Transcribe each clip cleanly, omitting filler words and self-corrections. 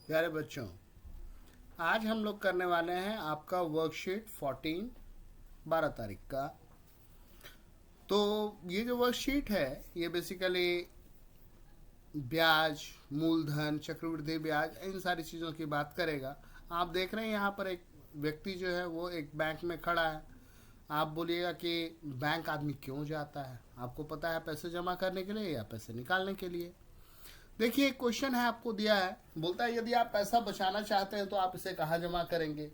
प्यारे बच्चों, आज हम लोग करने वाले हैं आपका वर्कशीट 14 12 तारीख का। तो ये जो वर्कशीट है ये बेसिकली ब्याज, मूलधन, चक्रवृद्धि ब्याज, इन सारी चीज़ों की बात करेगा। आप देख रहे हैं यहाँ पर एक व्यक्ति जो है वो एक बैंक में खड़ा है। आप बोलिएगा कि बैंक आदमी क्यों जाता है? आपको पता है, पैसे जमा करने के लिए या पैसे निकालने के लिए। देखिए, एक क्वेश्चन है आपको दिया है, बोलता है यदि आप पैसा बचाना चाहते हैं तो आप इसे कहाँ जमा करेंगे।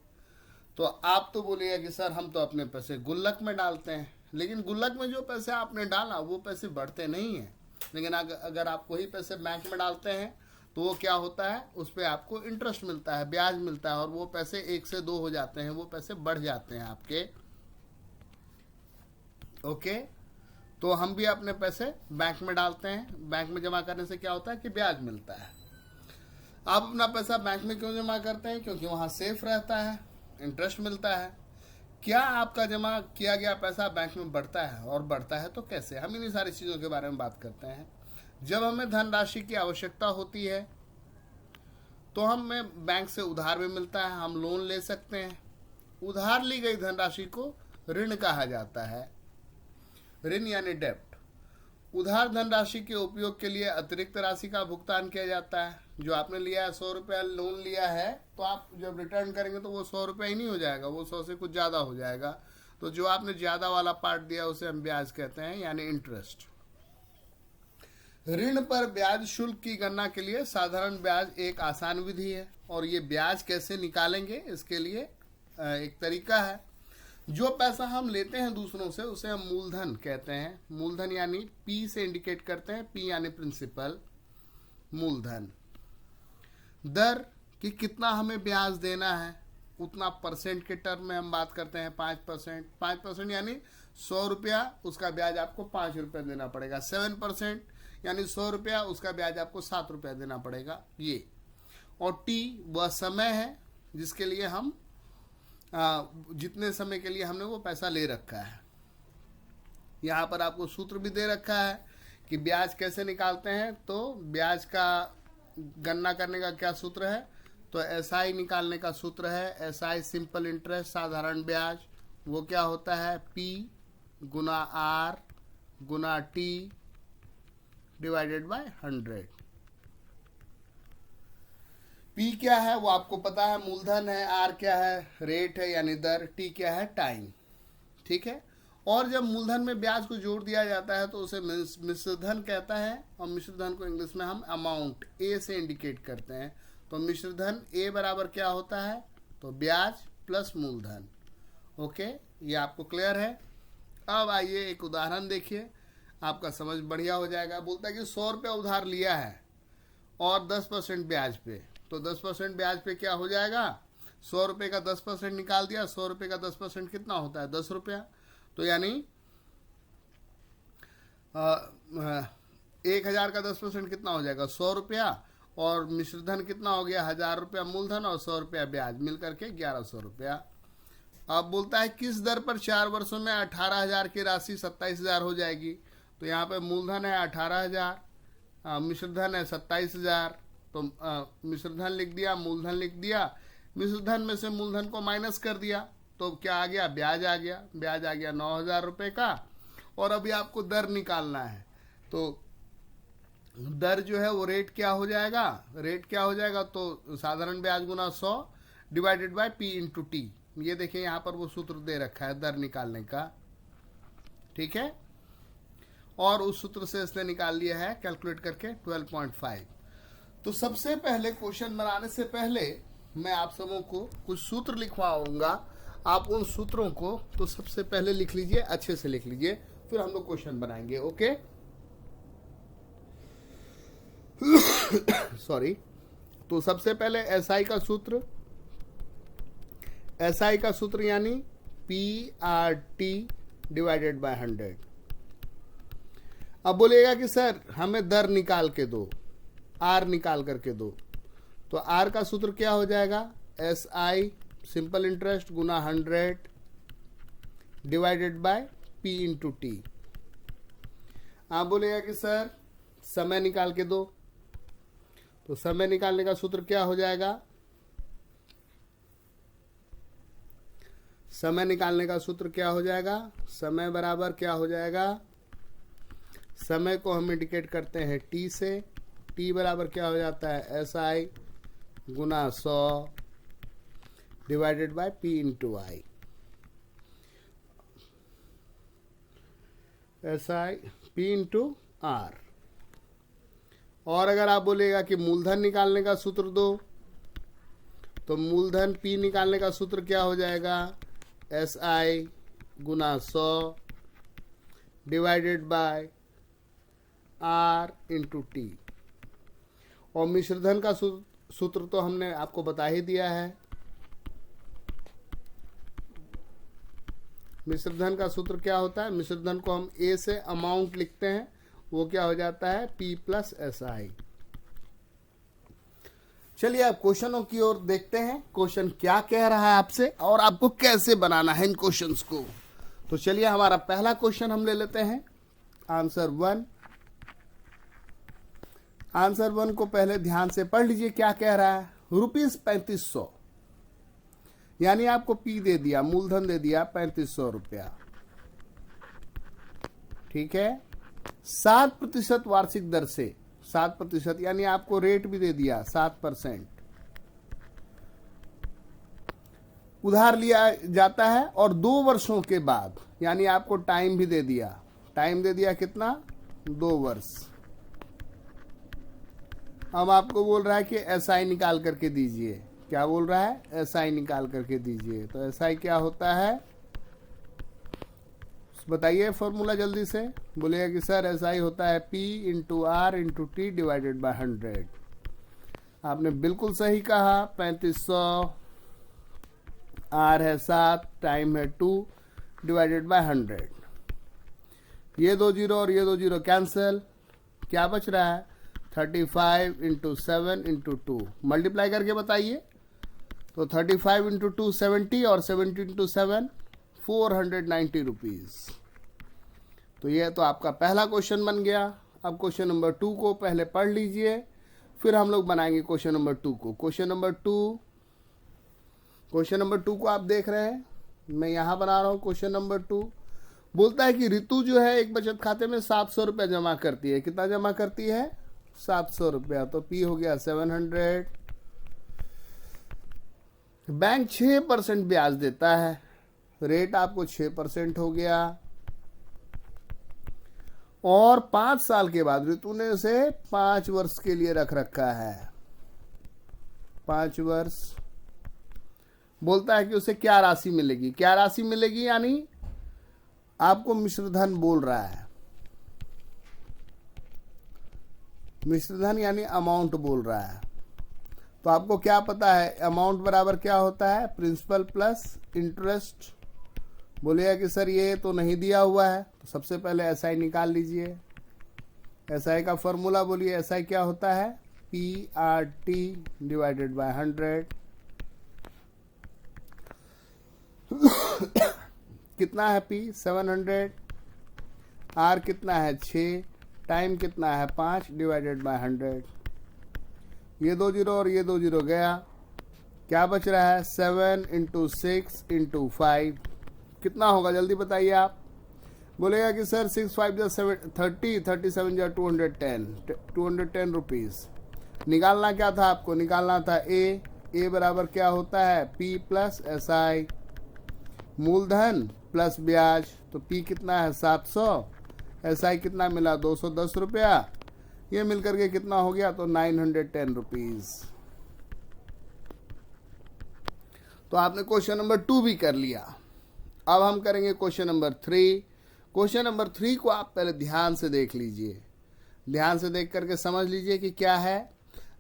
तो आप तो बोलिएगा कि सर हम तो अपने पैसे गुल्लक में डालते हैं, लेकिन गुल्लक में जो पैसे आपने डाला वो पैसे बढ़ते नहीं हैं। लेकिन अगर आप वही पैसे बैंक में डालते हैं तो वो क्या होता है, उस पर आपको इंटरेस्ट मिलता है, ब्याज मिलता है, और वो पैसे 1 से 2 हो जाते हैं, वो पैसे बढ़ जाते हैं आपके। ओके, तो हम भी अपने पैसे बैंक में डालते हैं। बैंक में जमा करने से क्या होता है कि ब्याज मिलता है। आप अपना पैसा बैंक में क्यों जमा करते हैं? क्योंकि वहाँ सेफ रहता है, इंटरेस्ट मिलता है। क्या आपका जमा किया गया पैसा बैंक में बढ़ता है, और बढ़ता है तो कैसे? हम इन्हीं सारी चीज़ों के बारे में बात करते हैं। जब हमें धनराशि की आवश्यकता होती है तो हमें बैंक से उधार भी मिलता है, हम लोन ले सकते हैं। उधार ली गई धनराशि को ऋण कहा जाता है। ऋण यानी डेप्ट। उधार धनराशि के उपयोग के लिए अतिरिक्त राशि का भुगतान किया जाता है। जो आपने लिया है, 100 रुपया लोन लिया है, तो आप जब रिटर्न करेंगे तो वो 100 रुपया ही नहीं हो जाएगा, वो 100 से कुछ ज़्यादा हो जाएगा। तो जो आपने ज़्यादा वाला पार्ट दिया उसे हम ब्याज कहते हैं, यानी इंटरेस्ट। ऋण पर ब्याज शुल्क की गणना के लिए साधारण ब्याज एक आसान विधि है। और ये ब्याज कैसे निकालेंगे, इसके लिए एक तरीका है। जो पैसा हम लेते हैं दूसरों से उसे हम मूलधन कहते हैं। मूलधन यानी पी से इंडिकेट करते हैं, पी यानी प्रिंसिपल, मूलधन। दर कि कितना हमें ब्याज देना है, उतना परसेंट के टर्म में हम बात करते हैं। 5%, 5% यानी 100 रुपया, उसका ब्याज आपको 5 रुपया देना पड़ेगा। 7% यानी 100 रुपया, उसका ब्याज आपको 7 रुपया देना पड़ेगा। ये और टी वह समय है जिसके लिए हम जितने समय के लिए हमने वो पैसा ले रखा है। यहाँ पर आपको सूत्र भी दे रखा है कि ब्याज कैसे निकालते हैं। तो ब्याज का गणना करने का क्या सूत्र है, तो एसआई निकालने का सूत्र है। एसआई सिंपल इंटरेस्ट, साधारण ब्याज। वो क्या होता है, पी गुना आर गुना टी डिवाइडेड बाय 100। पी क्या है वो आपको पता है, मूलधन है। आर क्या है, रेट है यानी दर। टी क्या है, टाइम। ठीक है। और जब मूलधन में ब्याज को जोड़ दिया जाता है तो उसे मिश्रधन कहता है, और मिश्रधन को इंग्लिश में हम अमाउंट ए से इंडिकेट करते हैं। तो मिश्रधन ए बराबर क्या होता है, तो ब्याज प्लस मूलधन। ओके, ये आपको क्लियर है। अब आइए एक उदाहरण देखिए, आपका समझ बढ़िया हो जाएगा। बोलता है कि 100 रुपया उधार लिया है और 10% ब्याज पे। तो 10% ब्याज पे क्या हो जाएगा, 100 रुपये का 10% निकाल दिया। 100 रुपये का 10% कितना होता है, 10 रुपया। तो यानी 1,000 का 10% कितना हो जाएगा, 100 रुपया। और मिश्रधन कितना हो गया, 1,000 रुपया मूलधन और 100 रुपया ब्याज, मिल करके 1,100 रुपया। अब बोलता है किस दर पर 4 वर्षों में 18,000 की राशि 27,000 हो जाएगी। तो यहाँ पे मूलधन है 18,000, मिश्रधन है 27,000। तो मिश्रधन लिख दिया, मूलधन लिख दिया। मिश्रधन में से मूलधन को माइनस कर दिया तो क्या आ गया, ब्याज आ गया। ब्याज आ गया 9,000 रुपये का। और अभी आपको दर निकालना है। तो दर जो है वो रेट क्या हो जाएगा, रेट क्या हो जाएगा, तो साधारण ब्याज गुना 100 divided by P into T. ये देखिए यहाँ पर वो सूत्र दे रखा है दर निकालने का। ठीक है। और उस सूत्र से इसने निकाल लिया है कैलकुलेट करके 12.5। तो सबसे पहले क्वेश्चन बनाने से पहले मैं आप सबों को कुछ सूत्र लिखवाऊंगा। आप उन सूत्रों को तो सबसे पहले लिख लीजिए, अच्छे से लिख लीजिए, फिर हम लोग क्वेश्चन बनाएंगे। Okay sorry. तो सबसे पहले एसआई का सूत्र, एसआई का सूत्र यानी P R T divided by 100। अब बोलिएगा कि सर हमें दर निकाल के दो, आर निकाल करके दो। तो आर का सूत्र क्या हो जाएगा, S I simple interest Guna 100 divided by P into T. आप बोलेगा कि सर समय निकाल के दो। तो समय निकालने का सूत्र क्या हो जाएगा? समय निकालने का सूत्र क्या हो जाएगा? समय बराबर क्या हो जाएगा? समय को हम इंडिकेट करते हैं टी से। टी बराबर क्या हो जाता है? SI गुना 100 divided by P into I. SI P into R. और अगर आप बोलेगा कि मूलधन निकालने का सूत्र दो, तो मूलधन P निकालने का सूत्र क्या हो जाएगा? SI गुना 100 divided bye R into T. और मिश्रधन का सूत्र तो हमने आपको बता ही दिया है। मिश्रधन का सूत्र क्या होता है? मिश्रधन को हम A से अमाउंट लिखते हैं, वो क्या हो जाता है? P plus SI। चलिए अब क्वेश्चनों की ओर देखते हैं, क्वेश्चन क्या कह रहा है आपसे और आपको कैसे बनाना है इन क्वेश्चंस को। तो चलिए हमारा पहला क्वेश्चन हम ले लेते हैं, आंसर 1। आंसर 1 को पहले ध्यान से पढ़ लीजिए क्या कह रहा है। ₹3500 यानी आपको P दे दिया, मूलधन दे दिया 3500 रुपया, ठीक है। 7% वार्षिक दर से, 7% यानी आपको रेट भी दे दिया 7% उधार लिया जाता है और 2 वर्षों के बाद, यानी आपको टाइम भी दे दिया। टाइम दे दिया कितना? 2 वर्ष। अब आपको बोल रहा है कि SI निकाल करके दीजिए। क्या बोल रहा है? SI निकाल करके दीजिए। तो SI क्या होता है बताइए फॉर्मूला जल्दी से। बोलेगा कि सर SI होता है P into R into T divided by 100। आपने बिल्कुल सही कहा। 3500, आर है 7, टाइम है 2 डिवाइडेड बाय 100। ये 2 जीरो और ये 2 जीरो कैंसिल। क्या बच रहा है? 35 इंटू 7 इंटू 2। मल्टीप्लाई करके बताइए। तो 35 इंटू 2 70 और 70 इंटू 7 490 रुपीज। तो ये तो आपका पहला क्वेश्चन बन गया। अब क्वेश्चन नंबर 2 को पहले पढ़ लीजिए, फिर हम लोग बनाएंगे क्वेश्चन नंबर 2 को। क्वेश्चन नंबर 2 को आप देख रहे हैं, मैं यहाँ बना रहा हूँ। क्वेश्चन नंबर 2 बोलता है कि रितु जो है एक बचत खाते में 700 रुपया जमा करती है। कितना जमा करती है? 700 रुपया। तो P हो गया 700। बैंक 6% ब्याज देता है, रेट आपको 6% हो गया। और 5 साल के बाद ऋतु ने उसे 5 वर्ष के लिए रख रखा है। 5 वर्ष। बोलता है कि उसे क्या राशि मिलेगी? क्या राशि मिलेगी यानी आपको मिश्रधन बोल रहा है। मिश्रधन यानी अमाउंट बोल रहा है। तो आपको क्या पता है अमाउंट बराबर क्या होता है? Principal plus interest. बोलिएगा कि सर ये तो नहीं दिया हुआ है, तो सबसे पहले SI निकाल लीजिए। SI का फॉर्मूला बोलिए। SI क्या होता है? PRT divided by 100। कितना है P? 700। R कितना है? 6। टाइम कितना है? 5 डिवाइडेड बाय 100। ये 2 जीरो और ये 2 जीरो गया। क्या बच रहा है? 7 इंटू 6 इंटू 5। कितना होगा जल्दी बताइए आप। बोलेगा कि सर 6 5 जा 30, 37 जा 210 रुपीज। निकालना क्या था आपको? निकालना था A बराबर क्या होता है? P plus SI। मूलधन प्लस ब्याज। तो P कितना है? 700। SI कितना मिला? 210 रुपया। ये मिलकर के कितना हो गया? तो 910 रुपीज। तो आपने क्वेश्चन नंबर 2 भी कर लिया। अब हम करेंगे क्वेश्चन नंबर 3। क्वेश्चन नंबर 3 को आप पहले ध्यान से देख लीजिए। ध्यान से देख करके समझ लीजिए कि क्या है।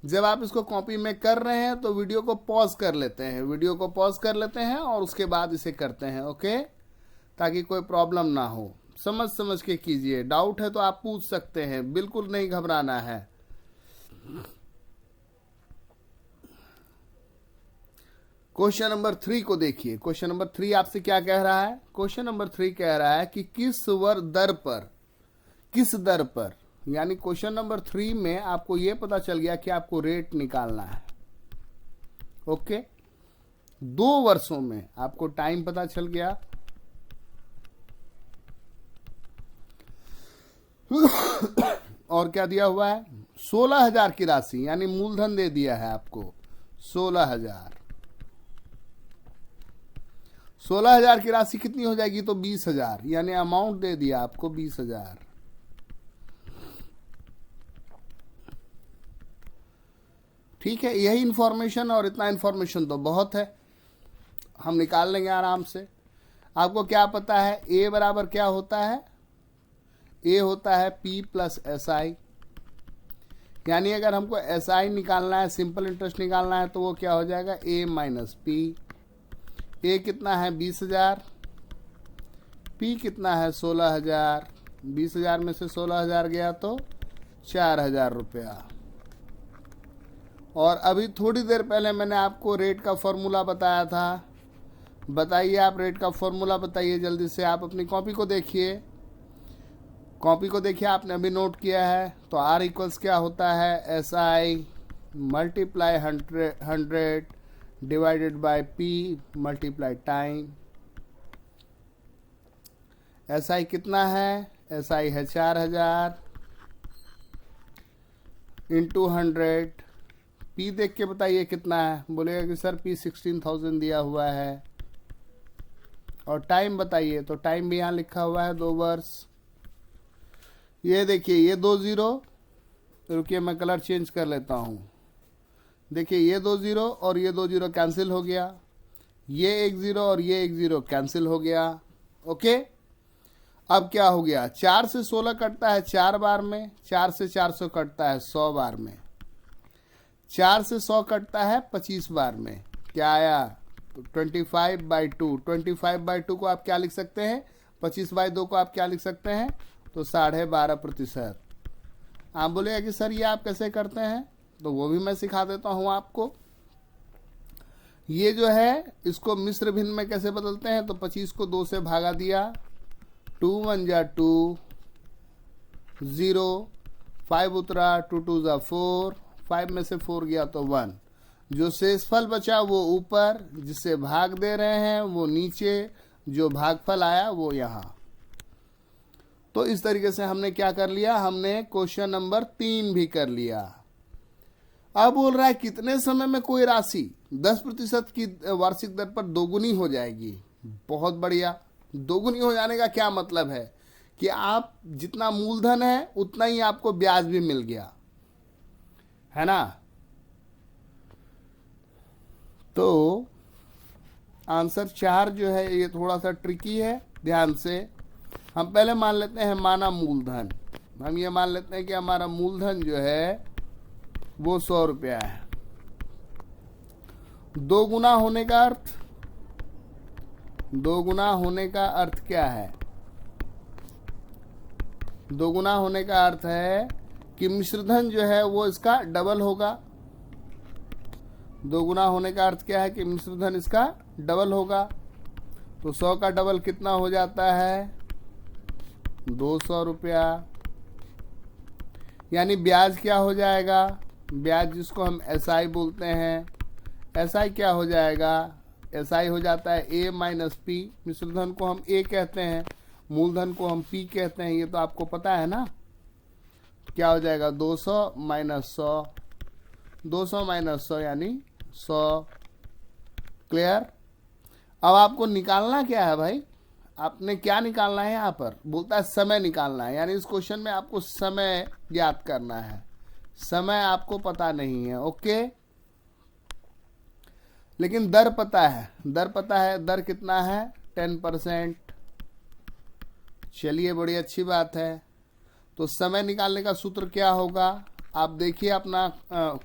जब आप इसको कॉपी में कर रहे हैं तो वीडियो को पॉज कर लेते हैं। वीडियो को पॉज कर लेते हैं और उसके बाद इसे करते हैं, ओके, ताकि कोई प्रॉब्लम ना हो। समझ के कीजिए। डाउट है तो आप पूछ सकते हैं, बिल्कुल नहीं घबराना है। क्वेश्चन नंबर 3 को देखिए। क्वेश्चन नंबर 3 आपसे क्या कह रहा है? क्वेश्चन नंबर 3 कह रहा है कि किस दर पर यानी क्वेश्चन नंबर 3 में आपको ये पता चल गया कि आपको रेट निकालना है। ओके, 2 वर्षों में आपको टाइम पता चल गया। और क्या दिया हुआ है? 16,000 की राशि, यानी मूलधन दे दिया है आपको 16,000। 16,000 की राशि कितनी हो जाएगी? तो 20,000, यानी अमाउंट दे दिया आपको 20,000। ठीक है, यही इंफॉर्मेशन, और इतना इंफॉर्मेशन तो बहुत है, हम निकाल लेंगे आराम से। आपको क्या पता है ए बराबर क्या होता है? ए होता है पी प्लस एस आई। यानी अगर हमको एस आई निकालना है, सिंपल इंटरेस्ट निकालना है, तो वो क्या हो जाएगा? ए माइनस पी। ए कितना है? 20,000। पी कितना है? 16,000। 20,000 में से 16,000 गया तो 4,000 रुपया। और अभी थोड़ी देर पहले मैंने आपको रेट का फॉर्मूला बताया था। बताइए, आप रेट का फॉर्मूला बताइए जल्दी से। आप अपनी कॉपी को देखिए, कॉपी को देखिए, आपने अभी नोट किया है। तो आर इक्वल्स क्या होता है? S I multiply 100 divided by P multiply time. S I कितना है? एस आई है 4,000 इंटू 100। पी देख के बताइए कितना है। बोलेगा कि सर पी 16,000 दिया हुआ है। और टाइम बताइए, तो टाइम भी यहाँ लिखा हुआ है 2 वर्ष। ये देखिए, ये 2 0, रुकिए मैं कलर चेंज कर लेता हूँ। देखिए, ये 2 0 और ये 2 0 कैंसिल हो गया। ये 1 0 और ये 1 0 कैंसिल हो गया। ओके, अब क्या हो गया? 4 से 16 कटता है 4 बार में, 4 से 400 कटता है 100 बार में, 4 से 100 कटता है 25 बार में। क्या आया? 25/2। 25/2 को आप क्या लिख सकते हैं? 25/2 को आप क्या लिख सकते हैं? तो 12.5%। आप बोलेगा कि सर ये आप कैसे करते हैं? तो वो भी मैं सिखा देता हूं आपको। ये जो है, इसको मिश्र भिन्न में कैसे बदलते हैं? तो 25 को 2 से भागा दिया, 2 1 जा 2, 0, 5 उतरा, 2 2 जा 4, 5 में से 4 गया तो 1। जो शेषफल बचा वो ऊपर, जिससे भाग दे रहे हैं वो नीचे, जो भागफल आया वो यहाँ। तो इस तरीके से हमने क्या कर लिया? हमने क्वेश्चन नंबर 3 भी कर लिया। अब बोल रहा है कितने समय में कोई राशि 10% की वार्षिक दर पर दोगुनी हो जाएगी। बहुत बढ़िया। दोगुनी हो जाने का क्या मतलब है? कि आप जितना मूलधन है उतना ही आपको ब्याज भी मिल गया, है ना? तो आंसर 4 जो है ये थोड़ा सा ट्रिकी है, ध्यान से। हम पहले मान लेते हैं माना मूलधन। हम ये मान लेते हैं कि हमारा मूलधन जो है वो 100 रुपया है। 2 गुना होने का अर्थ, 2 गुना होने का अर्थ क्या है? 2 गुना होने का अर्थ है कि मिश्रधन जो है वो इसका डबल होगा। 2 गुना होने का अर्थ क्या है? कि मिश्रधन इसका डबल होगा। तो 100 का डबल कितना हो जाता है? 200 रुपया। यानी ब्याज क्या हो जाएगा? ब्याज जिसको हम एसआई बोलते हैं, एसआई क्या हो जाएगा? एसआई हो जाता है ए माइनस पी। मिश्रधन को हम ए कहते हैं, मूलधन को हम पी कहते हैं, ये तो आपको पता है ना। क्या हो जाएगा? 200 माइनस 100, 200 माइनस 100 यानी 100। क्लियर? अब आपको निकालना क्या है भाई? आपने क्या निकालना है? यहाँ पर बोलता है समय निकालना है। यानी इस क्वेश्चन में आपको समय ज्ञात करना है। समय आपको पता नहीं है, ओके, लेकिन दर पता है। दर पता है। दर कितना है? 10%। चलिए, बड़ी अच्छी बात है। तो समय निकालने का सूत्र क्या होगा? आप देखिए अपना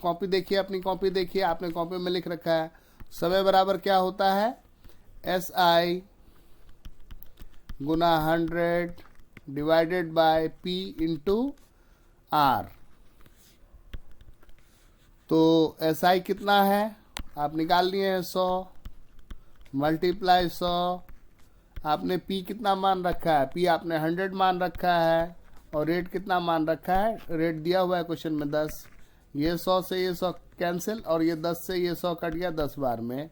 कॉपी देखिए, अपनी कॉपी देखिए, आपने कॉपी में लिख रखा है। समय बराबर क्या होता है? एस आई गुना 100 divided by P into R. तो एस आई कितना है? आप निकाल लिए हैं 100 मल्टीप्लाई 100। आपने पी कितना मान रखा है? पी आपने 100 मान रखा है, और रेट कितना मान रखा है, रेट दिया हुआ है क्वेश्चन में 10। ये 100 से ये 100 कैंसिल, और ये 10 से ये 100 कट गया 10 बार में,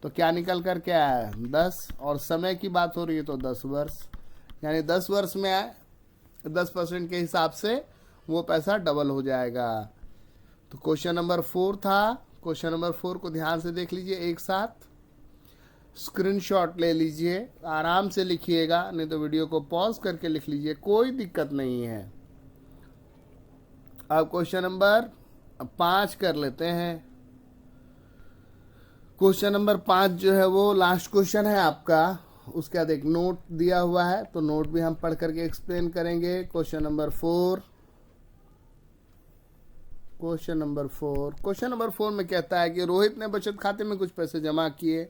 तो क्या निकल कर के आया है 10। और समय की बात हो रही है तो 10 वर्ष, यानी 10 वर्ष में आए 10% के हिसाब से वो पैसा डबल हो जाएगा। तो क्वेश्चन नंबर 4 था। क्वेश्चन नंबर 4 को ध्यान से देख लीजिए, एक साथ स्क्रीनशॉट ले लीजिए, आराम से लिखिएगा, नहीं तो वीडियो को पॉज करके लिख लीजिए, कोई दिक्कत नहीं है। अब क्वेश्चन नंबर 5 कर लेते हैं। क्वेश्चन नंबर 5 जो है वो लास्ट क्वेश्चन है आपका। उसका देख नोट दिया हुआ है, तो नोट भी हम पढ़ करके एक्सप्लेन करेंगे। क्वेश्चन नंबर 4 में कहता है कि रोहित ने बचत खाते में कुछ पैसे जमा किए,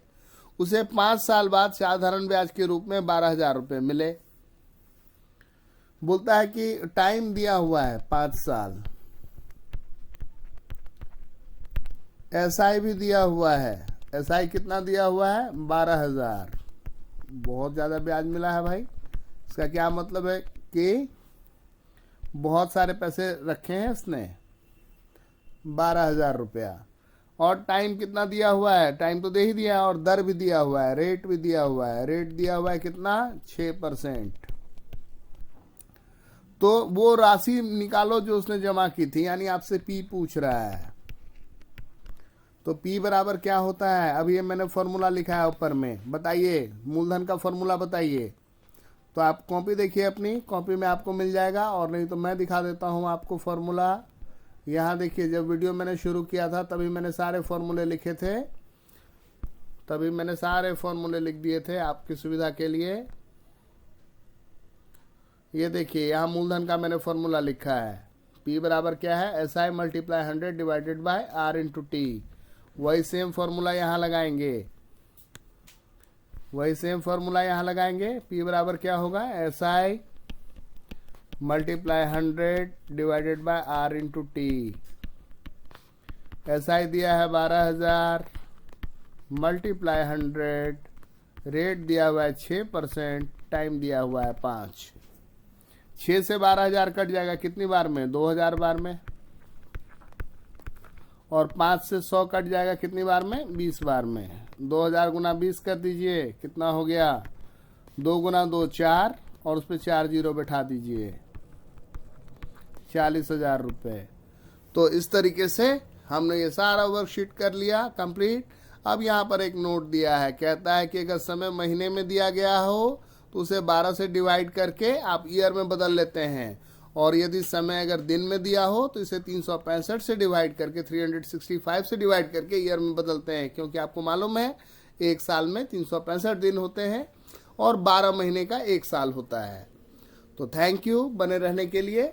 उसे 5 साल बाद साधारण ब्याज के रूप में 12,000 रुपये मिले। बोलता है कि टाइम दिया हुआ है 5 साल, एसआई भी दिया हुआ है। एसआई कितना दिया हुआ है, 12,000। बहुत ज़्यादा ब्याज मिला है भाई। इसका क्या मतलब है कि बहुत सारे पैसे रखे हैं इसने, 12,000 रुपया। और टाइम कितना दिया हुआ है, टाइम तो दे ही दिया है, और दर भी दिया हुआ है, रेट भी दिया हुआ है। रेट दिया हुआ है कितना, 6%। तो वो राशि निकालो जो उसने जमा की थी, यानी आपसे पी पूछ रहा है। तो P बराबर क्या होता है, अब ये मैंने फॉर्मूला लिखा है ऊपर में, बताइए मूलधन का फॉर्मूला बताइए। तो आप कॉपी देखिए, अपनी कॉपी में आपको मिल जाएगा, और नहीं तो मैं दिखा देता हूँ आपको फॉर्मूला। यहाँ देखिए, जब वीडियो मैंने शुरू किया था तभी मैंने सारे फॉर्मूले लिखे थे, तभी मैंने सारे फॉर्मूले लिख दिए थे आपकी सुविधा के लिए। ये देखिए, यहाँ मूलधन का मैंने फॉर्मूला लिखा है। P बराबर क्या है, SI multiply 100 divided bye R into T। वही सेम फॉर्मूला यहाँ लगाएंगे, P बराबर क्या होगा, SI multiply 100 divided bye R into T। SI दिया है 12,000 मल्टीप्लाई 100, रेट दिया हुआ है 6%, टाइम दिया हुआ है 5। 6 से 12,000 कट जाएगा कितनी बार में, 2,000 बार में। और 5 से 100 कट जाएगा कितनी बार में, 20 बार में। 2,000 गुना 20 कर दीजिए, कितना हो गया, 2 गुना 2 4, और उस पर 4 जीरो बैठा दीजिए, 40,000 रुपये। तो इस तरीके से हमने ये सारा वर्कशीट कर लिया कंप्लीट। अब यहाँ पर एक नोट दिया है, कहता है कि अगर समय महीने में दिया गया हो तो उसे 12 से डिवाइड करके आप ईयर में बदल लेते हैं, और यदि समय अगर दिन में दिया हो तो इसे 365 से डिवाइड करके 365 से डिवाइड करके ईयर में बदलते हैं, क्योंकि आपको मालूम है एक साल में 365 दिन होते हैं और 12 महीने का एक साल होता है। तो थैंक यू बने रहने के लिए।